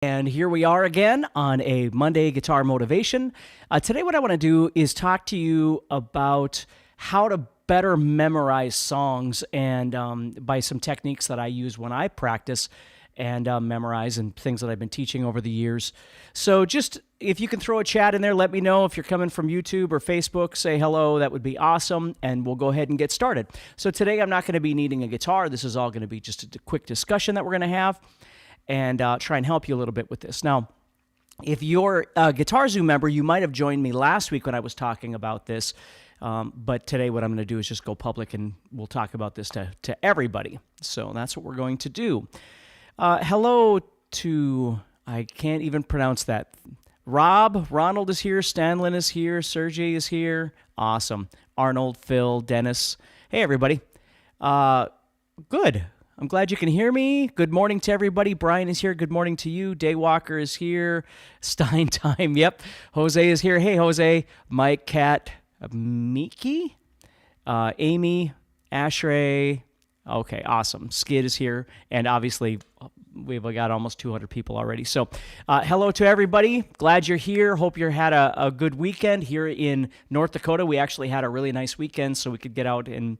And here we are again on a Monday Guitar Motivation. Today what I want to do is talk to you about how to better memorize songs and by some techniques that I use when I practice and memorize and things that I've been teaching over the years. So just if you can throw a chat in there, let me know if you're coming from YouTube or Facebook, say hello, that would be awesome, and we'll go ahead and get started. So today I'm not going to be needing a guitar. This is all going to be just a quick discussion that we're going to have and try and help you a little bit with this. Now, if you're a GuitarZoom member, you might have joined me last week when I was talking about this, but today what I'm going to do is just go public and we'll talk about this to everybody. So that's what we're going to do. Hello to, I can't even pronounce that. Ronald is here, Stanlin is here, Sergey is here. Awesome. Arnold, Phil, Dennis. Hey, everybody. Good. I'm glad you can hear me. Good morning to everybody. Brian is here. Good morning to you. Daywalker is here. Stine time. Yep. Jose is here. Hey, Jose. Mike, Kat, Miki, Amy, Ashray. Okay, awesome. Skid is here. And obviously, we've got almost 200 people already. So hello to everybody. Glad you're here. Hope you had a good weekend here in North Dakota. We actually had a really nice weekend, so we could get out and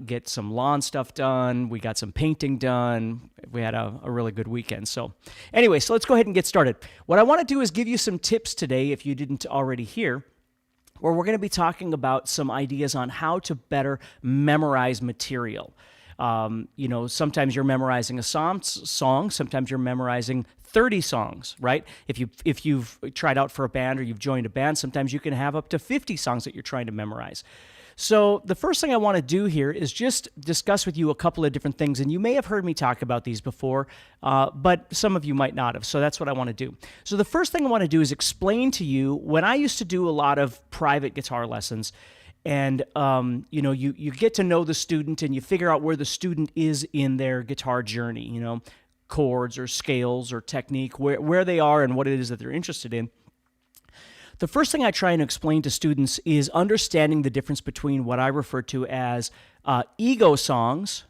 get some lawn stuff done. We got some painting done. We had a really good weekend. So anyway, so let's go ahead and get started. What I want to do is give you some tips today, if you didn't already hear, where we're going to be talking about some ideas on how to better memorize material. Sometimes you're memorizing a song, sometimes you're memorizing 30 songs, right? If you've tried out for a band or you've joined a band, sometimes you can have up to 50 songs that you're trying to memorize. So the first thing I want to do here is just discuss with you a couple of different things, and you may have heard me talk about these before, but some of you might not have, so that's what I want to do. So the first thing I want to do is explain to you, when I used to do a lot of private guitar lessons, and you get to know the student and you figure out where the student is in their guitar journey, chords or scales or technique, where they are and what it is that they're interested in. The first thing I try and explain to students is understanding the difference between what I refer to as ego songs,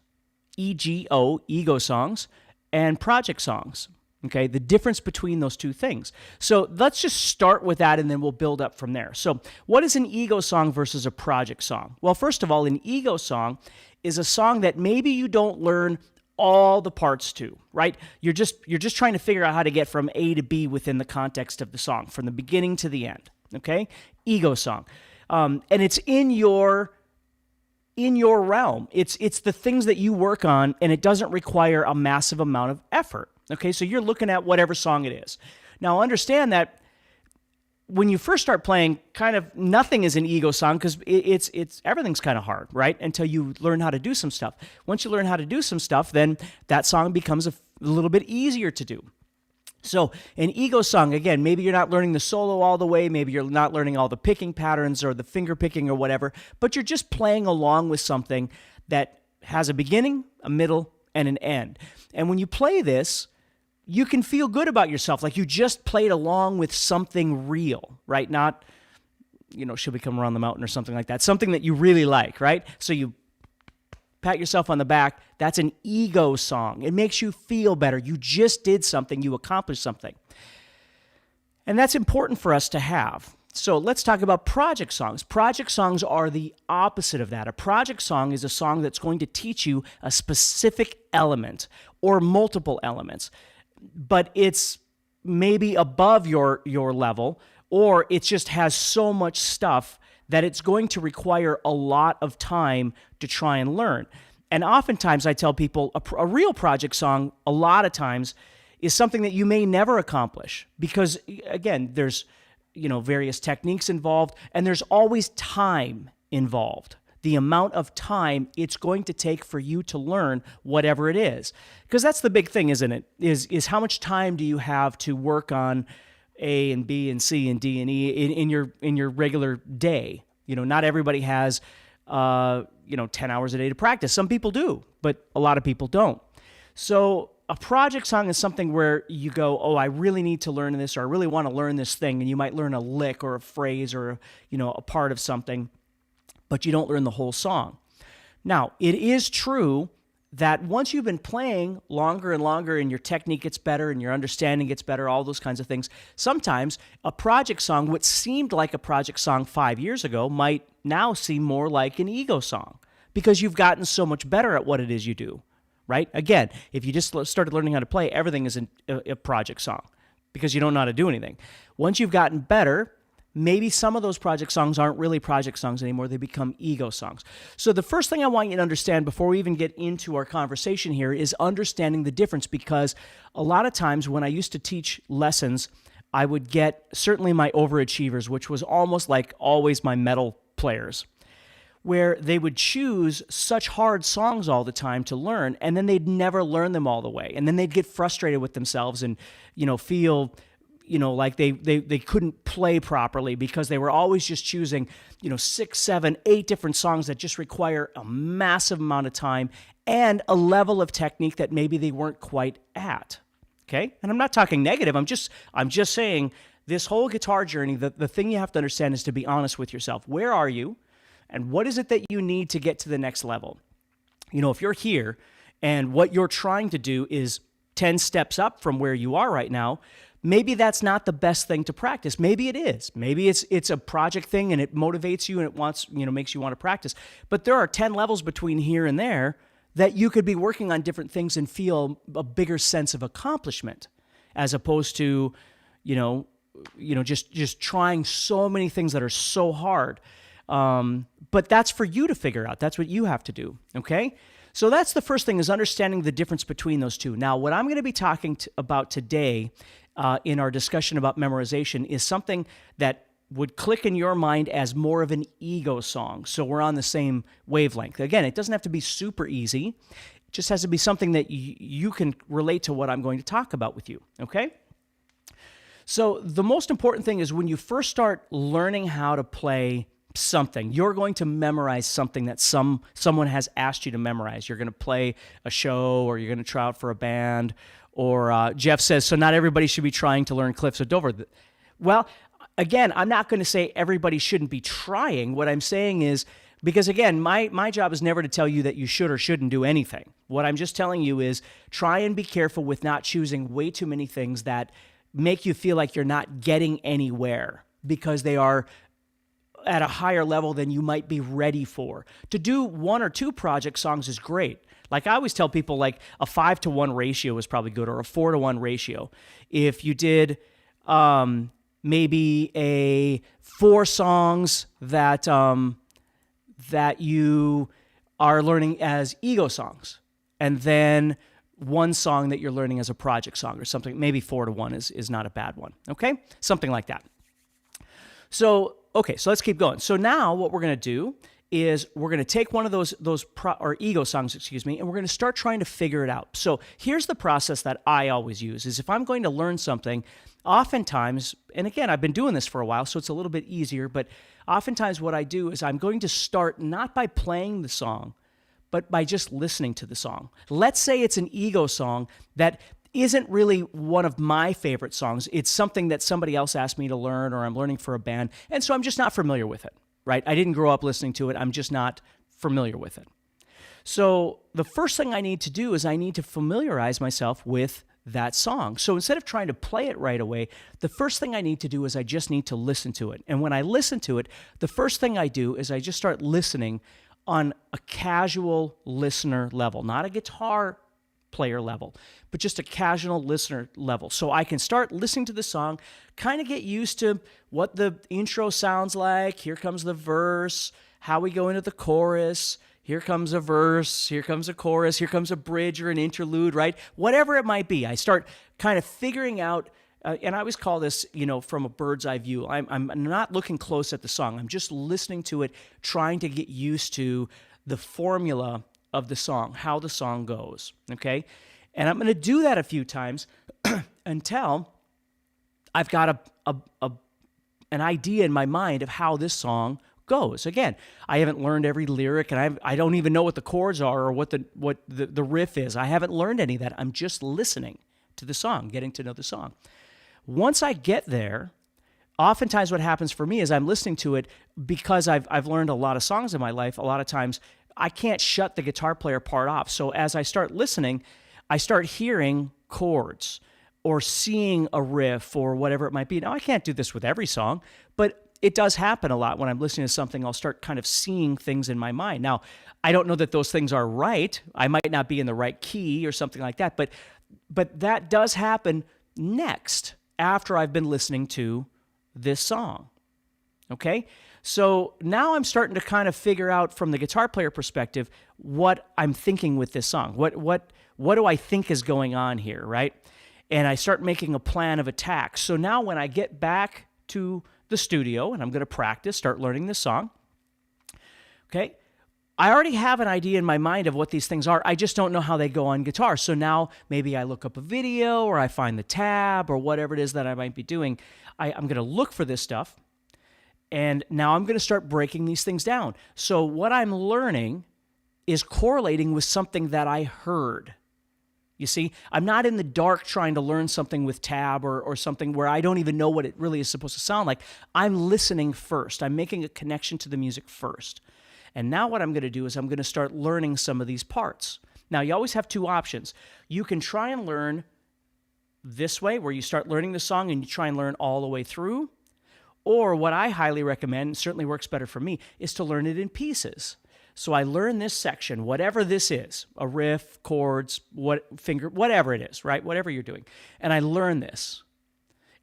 E-G-O, ego songs, and project songs. Okay, the difference between those two things. So let's just start with that and then we'll build up from there. So what is an ego song versus a project song? Well, first of all, an ego song is a song that maybe you don't learn all the parts to, right? You're just trying to figure out how to get from A to B within the context of the song, from the beginning to the end, okay? Ego song. And it's in your realm. It's the things that you work on, and it doesn't require a massive amount of effort. Okay, so you're looking at whatever song it is. Now, understand that when you first start playing, kind of nothing is an ego song because it's everything's kind of hard, right? Until you learn how to do some stuff. Once you learn how to do some stuff, then that song becomes a little bit easier to do. So an ego song, again, maybe you're not learning the solo all the way, maybe you're not learning all the picking patterns or the finger picking or whatever, but you're just playing along with something that has a beginning, a middle, and an end. And when you play this, you can feel good about yourself, like you just played along with something real, right? Not, Should We Come Around the Mountain or something like that, something that you really like, right? So you pat yourself on the back. That's an ego song. It makes you feel better. You just did something. You accomplished something. And that's important for us to have. So let's talk about project songs. Project songs are the opposite of that. A project song is a song that's going to teach you a specific element or multiple elements, but it's maybe above your level, or it just has so much stuff that it's going to require a lot of time to try and learn. And oftentimes I tell people a real project song, a lot of times, is something that you may never accomplish because, again, there's various techniques involved, and there's always time involved. The amount of time it's going to take for you to learn whatever it is. Because that's the big thing, isn't it? Is how much time do you have to work on A and B and C and D and E in your regular day? Not everybody has 10 hours a day to practice. Some people do, but a lot of people don't. So a project song is something where you go, oh, I really need to learn this, or I really want to learn this thing, and you might learn a lick or a phrase or a part of something, but you don't learn the whole song. Now, it is true that once you've been playing longer and longer and your technique gets better and your understanding gets better, all those kinds of things, sometimes a project song, what seemed like a project song 5 years ago, might now seem more like an ego song because you've gotten so much better at what it is you do, right? Again, if you just started learning how to play, everything is a project song because you don't know how to do anything. Once you've gotten better, maybe some of those project songs aren't really project songs anymore. They become ego songs. So the first thing I want you to understand before we even get into our conversation here is understanding the difference, because a lot of times when I used to teach lessons, I would get certainly my overachievers, which was almost like always my metal players, where they would choose such hard songs all the time to learn, and then they'd never learn them all the way. And then they'd get frustrated with themselves and, feel like they couldn't play properly because they were always just choosing, 6, 7, 8 different songs that just require a massive amount of time and a level of technique that maybe they weren't quite at. Okay? And I'm not talking negative. I'm just saying this whole guitar journey, the thing you have to understand is to be honest with yourself. Where are you? And what is it that you need to get to the next level? If you're here and what you're trying to do is 10 steps up from where you are right now, maybe that's not the best thing to practice. Maybe it is. Maybe it's a project thing and it motivates you and it makes you want to practice. But there are 10 levels between here and there that you could be working on different things and feel a bigger sense of accomplishment, as opposed to, just trying so many things that are so hard. But that's for you to figure out. That's what you have to do. Okay. So that's the first thing, is understanding the difference between those two. Now, what I'm going to be talking about today in our discussion about memorization is something that would click in your mind as more of an ego song. So we're on the same wavelength. Again, it doesn't have to be super easy. It just has to be something that you can relate to what I'm going to talk about with you. Okay? So the most important thing is when you first start learning how to play something, you're going to memorize something that someone has asked you to memorize. You're going to play a show, or you're going to try out for a band, or Jeff says, so not everybody should be trying to learn Cliffs of Dover. Well, again, I'm not going to say everybody shouldn't be trying. What I'm saying is, because again, my job is never to tell you that you should or shouldn't do anything. What I'm just telling you is try and be careful with not choosing way too many things that make you feel like you're not getting anywhere because they are at a higher level than you might be ready for. To do 1 or 2 project songs is great. Like I always tell people, like a 5-to-1 ratio is probably good, or a 4-to-1 ratio. If you did maybe a 4 songs that you are learning as ego songs, and then 1 song that you're learning as a project song or something, maybe 4-to-1 is not a bad one. Okay? Something like that. So let's keep going. So now what we're going to do is we're going to take one of those ego songs, and we're going to start trying to figure it out. So here's the process that I always use, is if I'm going to learn something, oftentimes, and again, I've been doing this for a while, so it's a little bit easier, but oftentimes what I do is I'm going to start not by playing the song, but by just listening to the song. Let's say it's an ego song that isn't really one of my favorite songs. It's something that somebody else asked me to learn, or I'm learning for a band, and so I'm just not familiar with it, right? I didn't grow up listening to it. I'm just not familiar with it. So the first thing I need to do is I need to familiarize myself with that song. So instead of trying to play it right away, the first thing I need to do is I just need to listen to it. And when I listen to it, the first thing I do is I just start listening on a casual listener level, not a guitar player level, but just a casual listener level. So I can start listening to the song, kind of get used to what the intro sounds like. Here comes the verse, how we go into the chorus. Here comes a verse, here comes a chorus, here comes a bridge or an interlude, right? Whatever it might be. I start kind of figuring out, and I always call this, from a bird's eye view. I'm not looking close at the song. I'm just listening to it, trying to get used to the formula of the song, how the song goes, okay? And I'm going to do that a few times until I've got an idea in my mind of how this song goes. Again, I haven't learned every lyric, and I don't even know what the chords are or what the riff is. I haven't learned any of that. I'm just listening to the song, getting to know the song. Once I get there, oftentimes what happens for me is I'm listening to it because I've learned a lot of songs in my life. A lot of times I can't shut the guitar player part off. So as I start listening, I start hearing chords or seeing a riff or whatever it might be. Now, I can't do this with every song, but it does happen a lot when I'm listening to something. I'll start kind of seeing things in my mind. Now, I don't know that those things are right. I might not be in the right key or something like that, but that does happen next after I've been listening to this song. Okay? So now I'm starting to kind of figure out from the guitar player perspective what I'm thinking with this song. What do I think is going on here, right? And I start making a plan of attack. So now when I get back to the studio and I'm going to practice, start learning this song, okay, I already have an idea in my mind of what these things are. I just don't know how they go on guitar. So now maybe I look up a video or I find the tab or whatever it is that I might be doing. I'm going to look for this stuff. And now I'm going to start breaking these things down. So what I'm learning is correlating with something that I heard. You see, I'm not in the dark trying to learn something with tab or something where I don't even know what it really is supposed to sound like. I'm listening first. I'm making a connection to the music first. And now what I'm going to do is I'm going to start learning some of these parts. Now, you always have two options. You can try and learn this way, where you start learning the song and you try and learn all the way through. Or what I highly recommend, and certainly works better for me, is to learn it in pieces. So I learn this section, whatever this is, a riff, chords, whatever it is, right? Whatever you're doing. And I learn this.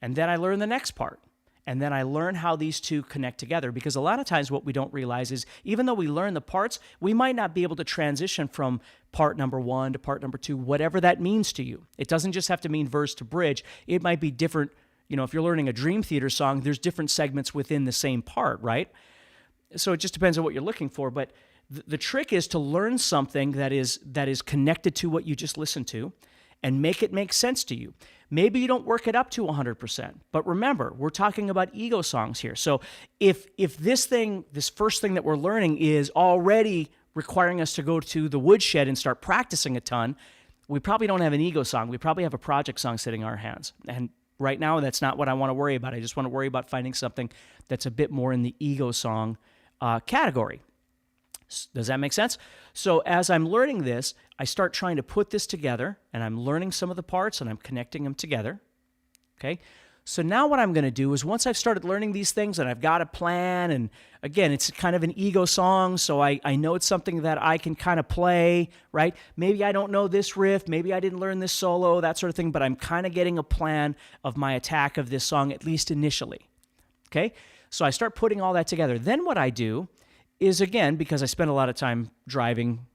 And then I learn the next part. And then I learn how these two connect together. Because a lot of times what we don't realize is even though we learn the parts, we might not be able to transition from part number 1 to part number 2, whatever that means to you. It doesn't just have to mean verse to bridge. It might be different. You know, if you're learning a Dream Theater song, there's different segments within the same part, right? So it just depends on what you're looking for. But the trick is to learn something that is connected to what you just listened to and make it make sense to you. Maybe you don't work it up to 100%, but remember, we're talking about ego songs here. So if this first thing that we're learning is already requiring us to go to the woodshed and start practicing a ton, we probably don't have an ego song. We probably have a project song sitting in our hands. And right now, that's not what I want to worry about. I just want to worry about finding something that's a bit more in the ego song category. Does that make sense? So as I'm learning this, I start trying to put this together, and I'm learning some of the parts, and I'm connecting them together. Okay? So now what I'm going to do is once I've started learning these things, and I've got a plan, and again, it's kind of an ego song, so I know it's something that I can kind of play, right? Maybe I don't know this riff, maybe I didn't learn this solo, that sort of thing, but I'm kind of getting a plan of my attack of this song, at least initially. Okay? So I start putting all that together. Then what I do is, again, because I spend a lot of time driving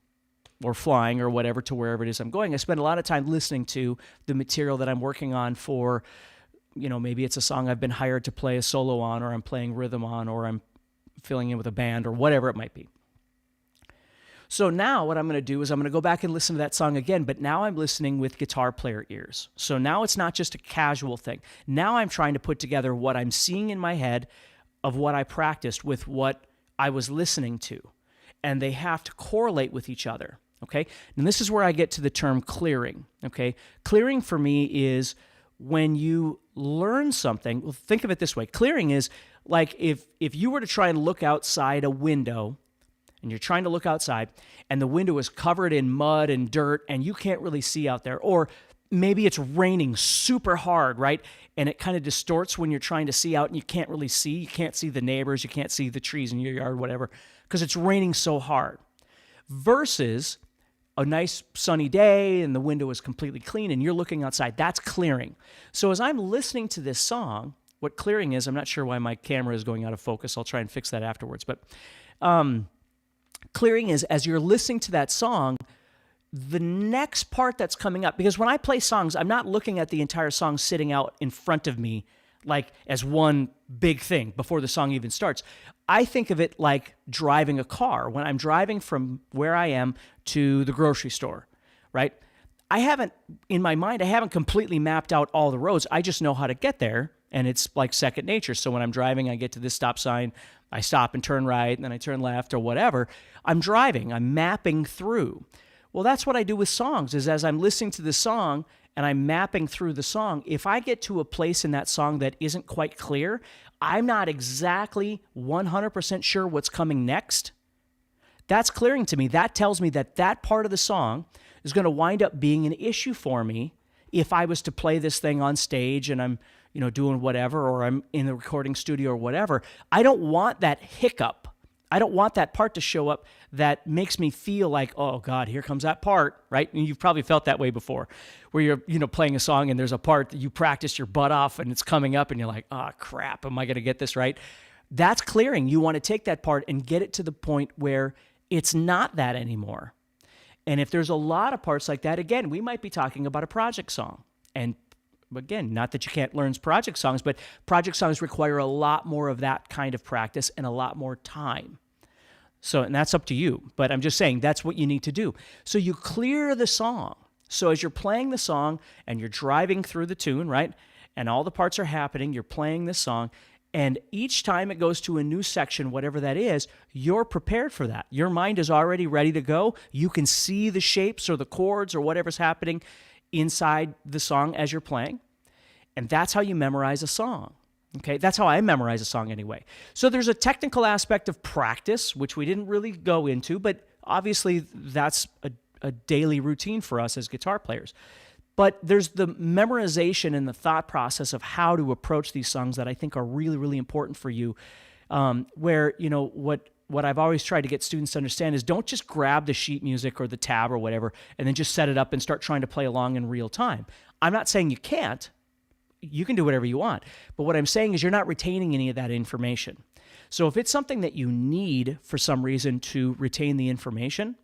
or flying or whatever to wherever it is I'm going, I spend a lot of time listening to the material that I'm working on for, you know, maybe it's a song I've been hired to play a solo on, or I'm playing rhythm on, or I'm filling in with a band, or whatever it might be. So now what I'm going to do is I'm going to go back and listen to that song again, but now I'm listening with guitar player ears. So now it's not just a casual thing. Now I'm trying to put together what I'm seeing in my head of what I practiced with what I was listening to, and they have to correlate with each other, okay? And this is where I get to the term clearing, okay? Clearing for me is when you learn something. Well, think of it this way. Clearing is like if you were to try and look outside a window, and you're trying to look outside, and the window is covered in mud and dirt, and you can't really see out there, or maybe it's raining super hard, right? And it kind of distorts when you're trying to see out and you can't really see. You can't see the neighbors. You can't see the trees in your yard, whatever, because it's raining so hard. Versus a nice sunny day and the window is completely clean and you're looking outside. That's clearing. So as I'm listening to this song, what clearing is, I'm not sure why my camera is going out of focus. I'll try and fix that afterwards. But clearing is as you're listening to that song, the next part that's coming up, because when I play songs, I'm not looking at the entire song sitting out in front of me like as one big thing before the song even starts. I think of it like driving a car. When I'm driving from where I am to the grocery store, right? In my mind, I haven't completely mapped out all the roads. I just know how to get there, and it's like second nature. So when I'm driving, I get to this stop sign, I stop and turn right, and then I turn left or whatever. I'm driving. I'm mapping through. Well, that's what I do with songs, is as I'm listening to the song and I'm mapping through the song, if I get to a place in that song that isn't quite clear, I'm not exactly 100% sure what's coming next, That's clearing to me. That tells me that that part of the song is going to wind up being an issue for me if I was to play this thing on stage and I'm, doing whatever, or I'm in the recording studio or whatever. I don't want that hiccup. I don't want that part to show up that makes me feel like, oh God, here comes that part, right? And you've probably felt that way before, where you're, playing a song and there's a part that you practiced your butt off and it's coming up and you're like, oh crap, am I going to get this right? That's clearing. You want to take that part and get it to the point where it's not that anymore. And if there's a lot of parts like that, again, we might be talking about a project song. And again, not that you can't learn project songs, but project songs require a lot more of that kind of practice and a lot more time. So, and that's up to you, but I'm just saying that's what you need to do. So you clear the song. So as you're playing the song and you're driving through the tune, right? And all the parts are happening, you're playing this song, and each time it goes to a new section, whatever that is, you're prepared for that. Your mind is already ready to go. You can see the shapes or the chords or whatever's happening inside the song as you're playing. And that's how you memorize a song. Okay, that's how I memorize a song anyway. So there's a technical aspect of practice, which we didn't really go into, but obviously that's a daily routine for us as guitar players. But there's the memorization and the thought process of how to approach these songs that I think are really, really important for you. Where, what I've always tried to get students to understand is don't just grab the sheet music or the tab or whatever and then just set it up and start trying to play along in real time. I'm not saying you can't. You can do whatever you want. But what I'm saying is you're not retaining any of that information. So if it's something that you need for some reason to retain the information,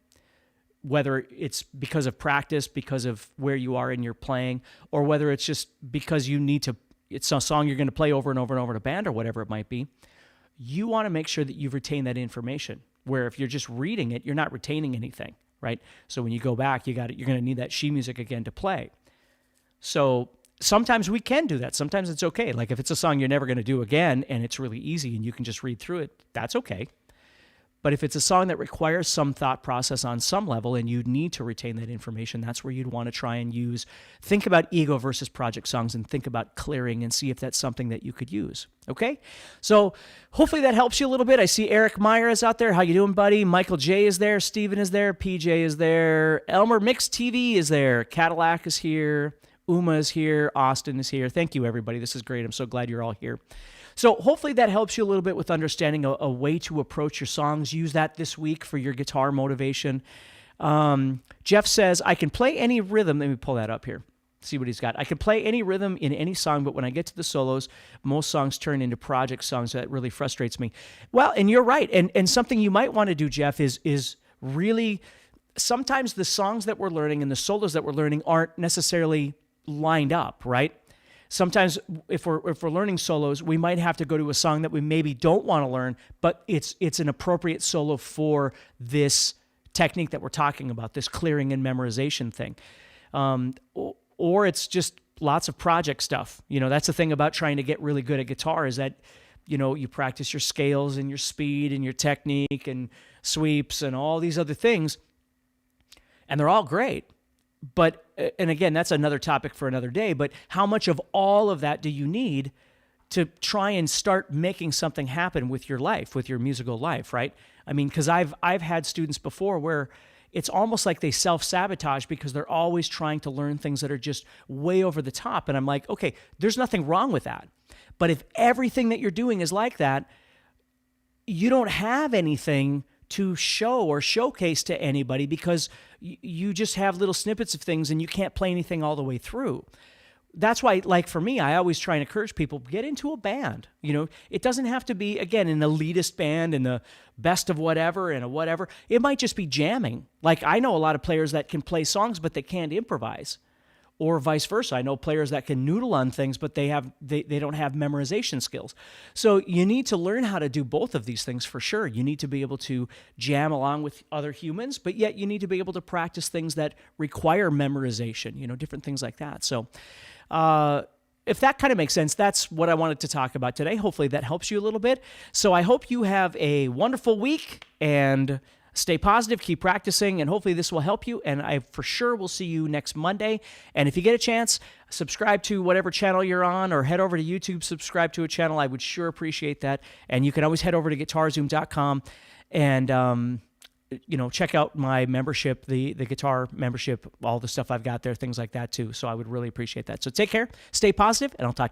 whether it's because of practice, because of where you are in your playing, or whether it's just because it's a song you're going to play over and over and over in a band or whatever it might be, you want to make sure that you've retained that information. Where if you're just reading it, you're not retaining anything, right? So when you go back, you're going to need that sheet music again to play. So sometimes we can do that. Sometimes it's okay. Like if it's a song you're never going to do again and it's really easy and you can just read through it, that's okay. But if it's a song that requires some thought process on some level and you need to retain that information, that's where you'd want to try and think about ego versus project songs and think about clearing and see if that's something that you could use. Okay? So hopefully that helps you a little bit. I see Eric Meyer is out there. How you doing, buddy? Michael J is there. Steven is there. PJ is there. Elmer Mix TV is there. Cadillac is here. Uma is here. Austin is here. Thank you, everybody. This is great. I'm so glad you're all here. So hopefully that helps you a little bit with understanding a way to approach your songs. Use that this week for your guitar motivation. Jeff says, I can play any rhythm. Let me pull that up here. See what he's got. I can play any rhythm in any song, but when I get to the solos, most songs turn into project songs. That really frustrates me. Well, and you're right. And something you might want to do, Jeff, is really sometimes the songs that we're learning and the solos that we're learning aren't necessarily lined up, right? Sometimes if we're learning solos, we might have to go to a song that we maybe don't want to learn, but it's an appropriate solo for this technique that we're talking about, this clearing and memorization thing. Or it's just lots of project stuff. That's the thing about trying to get really good at guitar is that, you practice your scales and your speed and your technique and sweeps and all these other things, and they're all great. But, and again, that's another topic for another day, but how much of all of that do you need to try and start making something happen with your life, with your musical life, right? I mean, because I've had students before where it's almost like they self-sabotage because they're always trying to learn things that are just way over the top. And I'm like, okay, there's nothing wrong with that. But if everything that you're doing is like that, you don't have anything to show or showcase to anybody because you just have little snippets of things and you can't play anything all the way through. That's why, like for me, I always try and encourage people, get into a band. It doesn't have to be, again, an elitist band and the best of whatever and a whatever. It might just be jamming. Like I know a lot of players that can play songs, but they can't improvise. Or vice versa. I know players that can noodle on things, but they don't have memorization skills. So you need to learn how to do both of these things for sure. You need to be able to jam along with other humans, but yet you need to be able to practice things that require memorization, different things like that. So if that kind of makes sense, that's what I wanted to talk about today. Hopefully that helps you a little bit. So I hope you have a wonderful week and stay positive, keep practicing, and hopefully this will help you, and I for sure will see you next Monday. And if you get a chance, subscribe to whatever channel you're on or head over to YouTube, subscribe to a channel. I would sure appreciate that. And you can always head over to guitarzoom.com and check out my membership, the guitar membership, all the stuff I've got there, things like that too. So I would really appreciate that. So take care, stay positive, and I'll talk to you